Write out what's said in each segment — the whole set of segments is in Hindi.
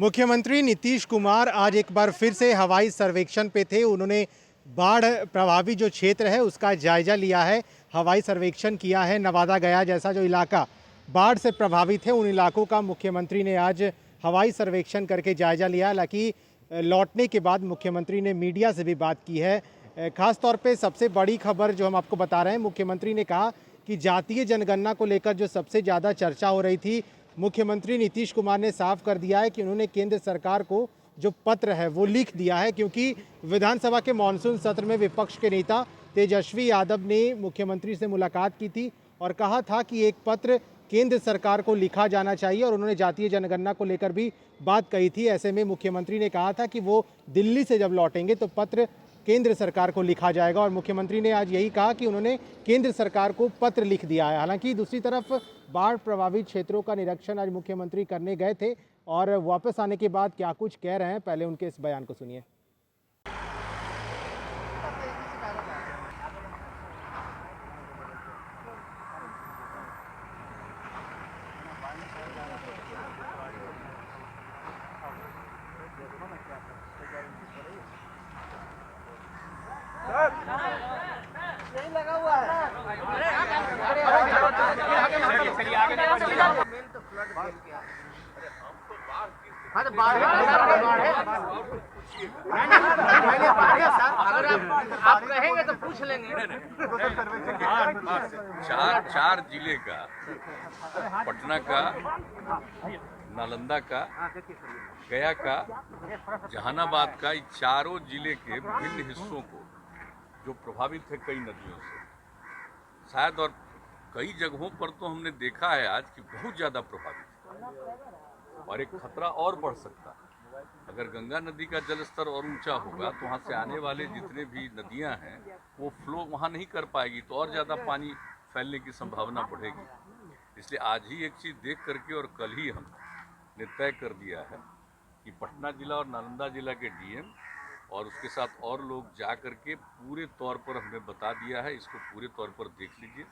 मुख्यमंत्री नीतीश कुमार आज एक बार फिर से हवाई सर्वेक्षण पे थे। उन्होंने बाढ़ प्रभावित जो क्षेत्र है उसका जायजा लिया है, हवाई सर्वेक्षण किया है। नवादा गया जैसा जो इलाका बाढ़ से प्रभावित है उन इलाकों का मुख्यमंत्री ने आज हवाई सर्वेक्षण करके जायजा लिया। हालांकि लौटने के बाद मुख्यमंत्री ने मीडिया से भी बात की है। खास तौर पे सबसे बड़ी खबर जो हम आपको बता रहे हैं, मुख्यमंत्री ने कहा कि जातीय जनगणना को लेकर जो सबसे ज़्यादा चर्चा हो रही थी, मुख्यमंत्री नीतीश कुमार ने साफ कर दिया है कि उन्होंने केंद्र सरकार को जो पत्र है वो लिख दिया है, क्योंकि विधानसभा के मानसून सत्र में विपक्ष के नेता तेजस्वी यादव ने मुख्यमंत्री से मुलाकात की थी और कहा था कि एक पत्र केंद्र सरकार को लिखा जाना चाहिए और उन्होंने जातीय जनगणना को लेकर भी बात कही थी। ऐसे में मुख्यमंत्री ने कहा था कि वो दिल्ली से जब लौटेंगे तो पत्र केंद्र सरकार को लिखा जाएगा और मुख्यमंत्री ने आज यही कहा कि उन्होंने केंद्र सरकार को पत्र लिख दिया है। हालांकि दूसरी तरफ बाढ़ प्रभावित क्षेत्रों का निरीक्षण आज मुख्यमंत्री करने गए थे और वापस आने के बाद क्या कुछ कह रहे हैं, पहले उनके इस बयान को सुनिए। यही लगा हुआ है। अगर आप कहेंगे तो पूछ लेंगे। चार जिले का, पटना का, नालंदा का, गया का, जहानाबाद का, ये चारों जिले के विभिन्न हिस्सों को जो प्रभावित है कई नदियों से, शायद और कई जगहों पर तो हमने देखा है आज कि बहुत ज़्यादा प्रभावित है और एक खतरा और बढ़ सकता है। अगर गंगा नदी का जलस्तर और ऊंचा होगा तो वहाँ से आने वाले जितने भी नदियाँ हैं वो फ्लो वहाँ नहीं कर पाएगी, तो और ज़्यादा पानी फैलने की संभावना बढ़ेगी। इसलिए आज ही एक चीज़ देख करके और कल ही हमने तय कर दिया है कि पटना जिला और नालंदा जिला के डीएम और उसके साथ और लोग जा करके पूरे तौर पर हमने बता दिया है, इसको पूरे तौर पर देख लीजिए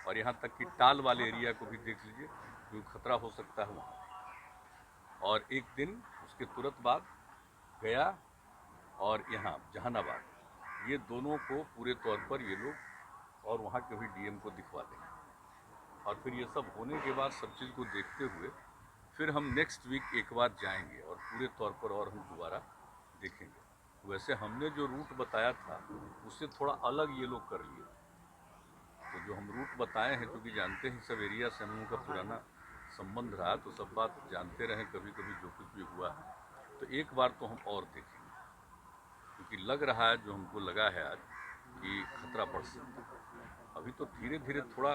और यहाँ तक कि टाल वाले एरिया को भी देख लीजिए क्योंकि खतरा हो सकता है वहाँ। और एक दिन उसके तुरंत बाद गया और यहाँ जहानाबाद, ये दोनों को पूरे तौर पर ये लोग और वहाँ के भी डीएम को दिखवा देंगे और फिर ये सब होने के बाद सब चीज़ को देखते हुए फिर हम नेक्स्ट वीक एक बार जाएंगे और पूरे तौर पर और हम दोबारा देखेंगे। वैसे हमने जो रूट बताया था उससे थोड़ा अलग ये लोग कर लिए, तो जो हम रूट बताए हैं, क्योंकि जानते हैं सब एरिया से हम लोगों का पुराना संबंध रहा, तो सब बात जानते रहें, कभी कभी जो कुछ भी हुआ है तो एक बार तो हम और देखेंगे, क्योंकि लग रहा है, जो हमको लगा है आज कि खतरा बढ़ सकता है। अभी तो धीरे धीरे थोड़ा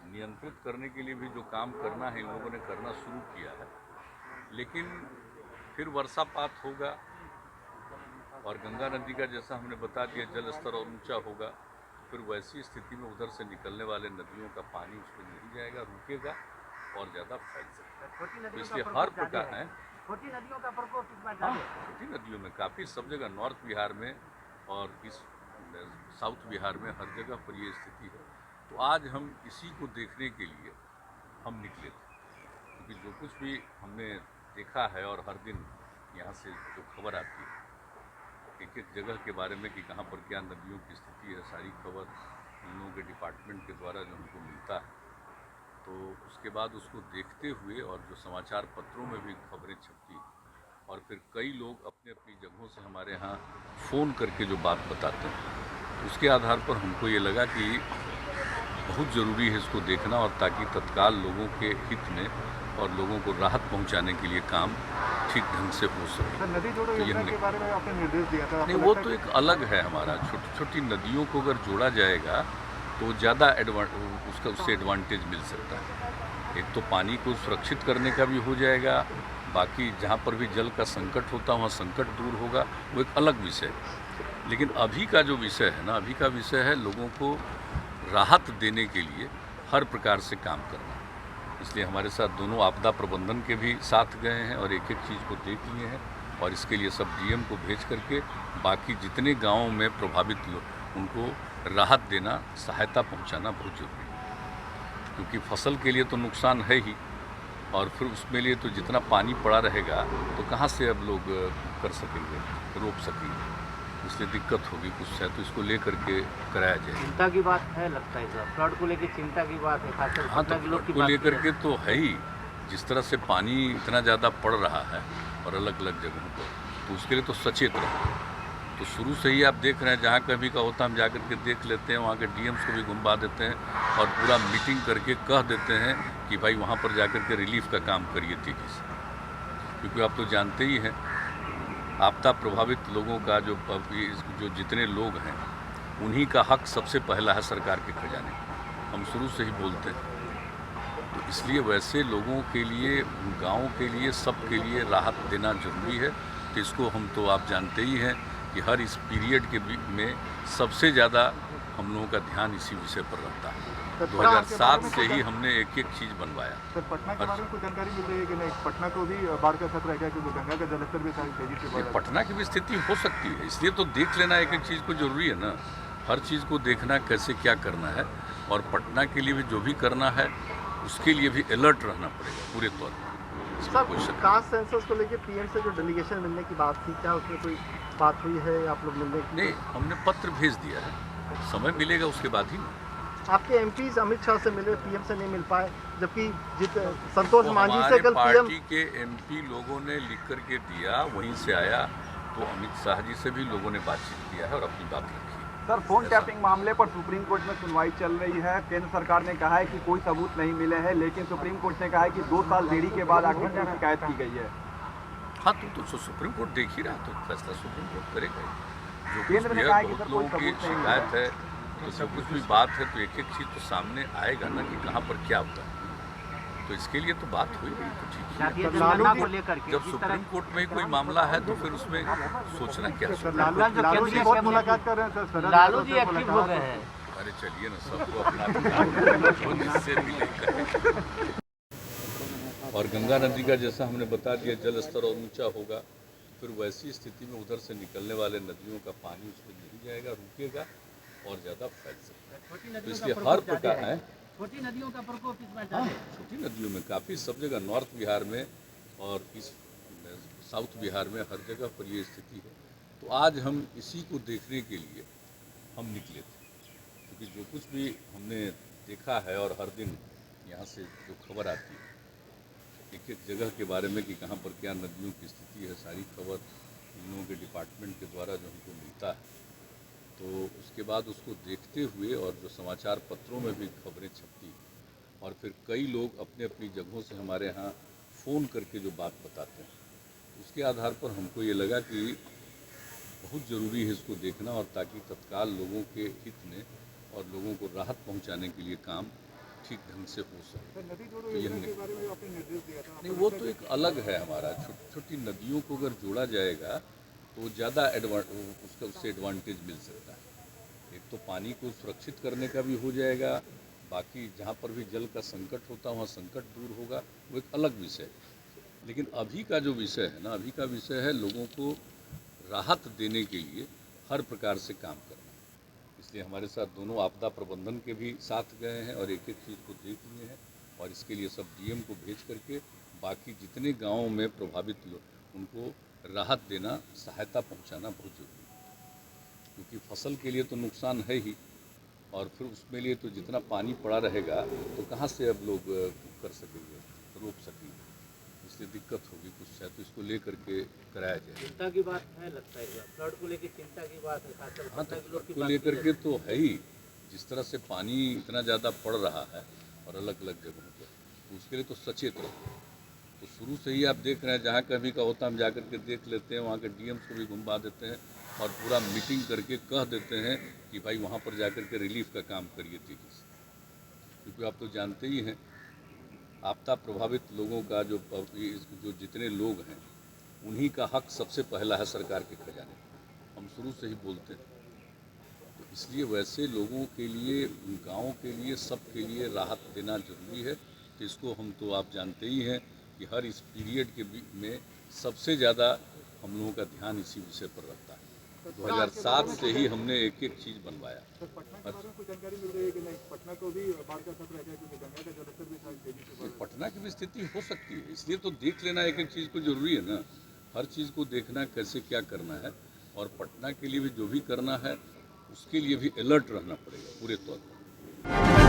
नियंत्रित करने के लिए भी जो काम करना है इन लोगों ने करना शुरू किया है, लेकिन फिर वर्षापात होगा और गंगा नदी का जैसा हमने बता दिया जल स्तर और ऊंचा होगा, फिर वैसी स्थिति में उधर से निकलने वाले नदियों का पानी उस पर नहीं जाएगा, रुकेगा और ज़्यादा फैल सकता है। इसलिए हर प्रकार है, छोटी नदियों का प्रकोप कितना ज़्यादा है? छोटी नदियों में काफ़ी सब जगह, नॉर्थ बिहार में और इस साउथ बिहार में हर जगह पर ये स्थिति है। तो आज हम इसी को देखने के लिए हम निकले थे, क्योंकि जो कुछ भी हमने देखा है और हर दिन यहाँ से जो खबर आती है एक एक जगह के बारे में कि कहाँ पर क्या नदियों की स्थिति है, सारी खबर हम लोगों के डिपार्टमेंट के द्वारा जो हमको मिलता है, तो उसके बाद उसको देखते हुए और जो समाचार पत्रों में भी खबरें छपती और फिर कई लोग अपने अपनी जगहों से हमारे यहाँ फ़ोन करके जो बात बताते हैं, तो उसके आधार पर हमको ये लगा कि बहुत ज़रूरी है इसको देखना, और ताकि तत्काल लोगों के हित में और लोगों को राहत पहुंचाने के लिए काम ठीक ढंग से हो सके। नदी जोड़ो योजना के बारे में आपने निर्देश दिया था, नहीं वो तो एक अलग है हमारा, छोटी छोटी नदियों को अगर जोड़ा जाएगा तो ज़्यादा उससे एडवांटेज मिल सकता है। एक तो पानी को सुरक्षित करने का भी हो जाएगा, बाकी जहाँ पर भी जल का संकट होता है वहाँ संकट दूर होगा, वो एक अलग विषय। लेकिन अभी का जो विषय है ना, अभी का विषय है लोगों को राहत देने के लिए हर प्रकार से काम करना। इसलिए हमारे साथ दोनों आपदा प्रबंधन के भी साथ गए हैं और एक एक चीज़ को देख लिए हैं और इसके लिए सब डीएम को भेज करके बाकी जितने गांवों में प्रभावित लोग उनको राहत देना, सहायता पहुंचाना बहुत जरूरी है, क्योंकि फसल के लिए तो नुकसान है ही, और फिर उसमें लिए तो जितना पानी पड़ा रहेगा तो कहाँ से अब लोग कर सकेंगे, रोक सकेंगे, इसलिए दिक्कत होगी कुछ है, तो इसको लेकर के कराया जाए। चिंता की बात है लगता है सर, फ्लड को लेकर चिंता की बात है, खासकर हाँ, तो पटना के लोग की को बात लेकर है। के तो है ही, जिस तरह से पानी इतना ज़्यादा पड़ रहा है और अलग अलग जगहों पर, तो उसके लिए तो सचेत रहो। तो शुरू से ही आप देख रहे हैं, जहाँ कभी का होता हम जाकर के देख लेते हैं, वहाँ के डीएम्स को भी घुमा देते हैं और पूरा मीटिंग करके कह देते हैं कि भाई वहाँ पर जाकर के रिलीफ का काम करिए तेजी से, क्योंकि आप तो जानते ही हैं आपदा प्रभावित लोगों का जो जितने लोग हैं उन्हीं का हक सबसे पहला है सरकार के खजाने में। हम शुरू से ही बोलते हैं, तो इसलिए वैसे लोगों के लिए, गाँव के लिए, सब के लिए राहत देना जरूरी है। तो इसको हम तो आप जानते ही हैं कि हर इस पीरियड के में सबसे ज़्यादा हम लोगों का ध्यान इसी विषय पर रहता है। 2007 से ही हमने एक एक चीज़ बनवाया। सर, पटना के बारे में कुछ जानकारी मिल रही है कि नहीं? पटना को भी बाढ़ का खतरा है क्या, क्योंकि गंगा का जलस्तर भी सारी तेजी से बढ़ रहा है? पटना की भी स्थिति हो सकती है, इसलिए तो देख लेना एक एक चीज़ को जरूरी है ना, हर चीज़ को देखना कैसे क्या करना है, और पटना के लिए भी जो भी करना है उसके लिए भी अलर्ट रहना पड़ेगा पूरे तौर पर। इसमें कोई शक नहीं। कास्ट सेंसस को लेके पीएम से जो डेलीगेशन मिलने की बात थी, क्या उसमें कोई बात हुई है? आप लोग मिलने की? नहीं, हमने पत्र भेज दिया है, समय मिलेगा उसके बाद ही। आपके एमपीज अमित शाह से मिले, पीएम से नहीं मिल पाए, जबकि संतोष तो मांझी से हमारे कल पीएम। पार्टी के एमपी लोगों ने लिख करके दिया, वहीं से आया, तो अमित शाह जी से भी लोगों ने बातचीत किया है और अपनी बात रखी। सर, फोन टैपिंग मामले पर सुप्रीम कोर्ट में सुनवाई चल रही है। केंद्र सरकार ने कहा है कि कोई सबूत नहीं मिले हैं, लेकिन सुप्रीम कोर्ट ने कहा है कि 2 साल देरी के बाद आखिर क्यों शिकायत की गई है। हाँ, तो सुप्रीम कोर्ट देख ही रहा, तो फैसला सुप्रीम कोर्ट करेगा। जो केंद्र कुछ ने भी कहा है, है कि बहुत सर लोगों कोई की सबूत नहीं शिकायत है, तो सब कुछ भी बात है, तो एक एक चीज़ तो सामने आएगा ना कि कहाँ पर क्या होता है। तो इसके लिए तो बात हुई गई, तो ठीक है। जातीय जनगणना को लेकर के जब जिस सुप्रीम तरह कोर्ट में ही कोई मामला है तो फिर उसमें सोचना क्या है? लालू जी बहुत मुलाकात कर रहे हैं सर। लालू जी एक्टिव हो गए हैं। अरे चलिए ना, सबको अपना अधिकार है, जिससे मिलेगा। और गंगा नदी का जैसा हमने बता दिया, जल स्तर और ऊंचा होगा, फिर वैसी स्थिति में उधर से निकलने वाले नदियों का पानी उसमें नहीं जाएगा, रुकेगा और ज़्यादा फैल सकता है। तो इसलिए हर प्रकार है, छोटी नदियों का प्रकोप इस बार ज्यादा है। छोटी नदियों में काफ़ी, सब जगह नॉर्थ बिहार में और इस साउथ बिहार में हर जगह पर ये स्थिति है। तो आज हम इसी को देखने के लिए हम निकले थे, क्योंकि जो कुछ भी हमने देखा है और हर दिन यहाँ से जो खबर आती है एक एक जगह के बारे में कि कहाँ पर क्या नदियों की स्थिति है, सारी खबर इन लोगों के डिपार्टमेंट के द्वारा जो हमको मिलता है, तो उसके बाद उसको देखते हुए और जो समाचार पत्रों में भी खबरें छपती और फिर कई लोग अपने अपनी जगहों से हमारे यहाँ फ़ोन करके जो बात बताते हैं, उसके आधार पर हमको ये लगा कि बहुत ज़रूरी है इसको देखना, और ताकि तत्काल लोगों के हित में और लोगों को राहत पहुंचाने के लिए काम ठीक ढंग से हो सके। नदी जोड़ो तो योजना के बारे में आपने निर्देश दिया था। नहीं, वो तो एक अलग है हमारा। छोटी छोटी नदियों को अगर जोड़ा जाएगा तो ज़्यादा उससे एडवांटेज मिल सकता है। एक तो पानी को सुरक्षित करने का भी हो जाएगा, बाकी जहाँ पर भी जल का संकट होता है वहाँ संकट दूर होगा, वो एक अलग विषय है। लेकिन अभी का जो विषय है ना, अभी का विषय है लोगों को राहत देने के लिए हर प्रकार से काम करना। इसलिए हमारे साथ दोनों आपदा प्रबंधन के भी साथ गए हैं और एक एक चीज़ को देख लिए हैं, और इसके लिए सब डीएम को भेज करके बाकी जितने गाँवों में प्रभावित लोग उनको राहत देना, सहायता पहुंचाना बहुत ज़रूरी है, क्योंकि फसल के लिए तो नुकसान है ही, और फिर उसमें लिए तो जितना पानी पड़ा रहेगा तो कहाँ से अब लोग कर सकेंगे, रोक सकेंगे, इसलिए दिक्कत होगी कुछ है, तो इसको लेकर के कराया जाए। चिंता की बात है लगता है, फ्लड को लेकर चिंता की बात है, खासकर हाँ, पटना के लोग की तो बात लेकर के तो है ही, जिस तरह से पानी इतना ज़्यादा पड़ रहा है और अलग अलग जगहों पर, तो उसके लिए तो सचेत रहो। तो शुरू से ही आप देख रहे हैं, जहाँ कभी का होता हम जाकर के देख लेते हैं, वहाँ के डीएम्स को भी घुमा देते हैं और पूरा मीटिंग करके कह देते हैं कि भाई वहाँ पर जाकर के रिलीफ का काम करिए तेजी से, क्योंकि आप तो जानते ही हैं आपदा प्रभावित लोगों का जो जितने लोग हैं उन्हीं का हक सबसे पहला है सरकार के खजाने में। हम शुरू से ही बोलते हैं, तो इसलिए वैसे लोगों के लिए, गाँव के लिए, सब के लिए राहत देना जरूरी है। तो इसको हम तो आप जानते ही हैं कि हर इस पीरियड के में सबसे ज़्यादा हम लोगों का ध्यान इसी विषय पर रहता है। 2007 से ही हमने एक एक चीज बनवाया। सर पटना के बारे में कुछ जानकारी मिल रही है कि नहीं, पटना को भी बाढ़ का खतरा है क्या, क्योंकि गंगा का जलस्तर भी शायद तेजी से बढ़ रहा है। पटना की भी स्थिति हो सकती है, इसलिए तो देख लेना एक एक चीज़ को जरूरी है ना। हर चीज़ को देखना कैसे क्या करना है, और पटना के लिए भी जो भी करना है उसके लिए भी अलर्ट रहना पड़ेगा पूरे तौर पर।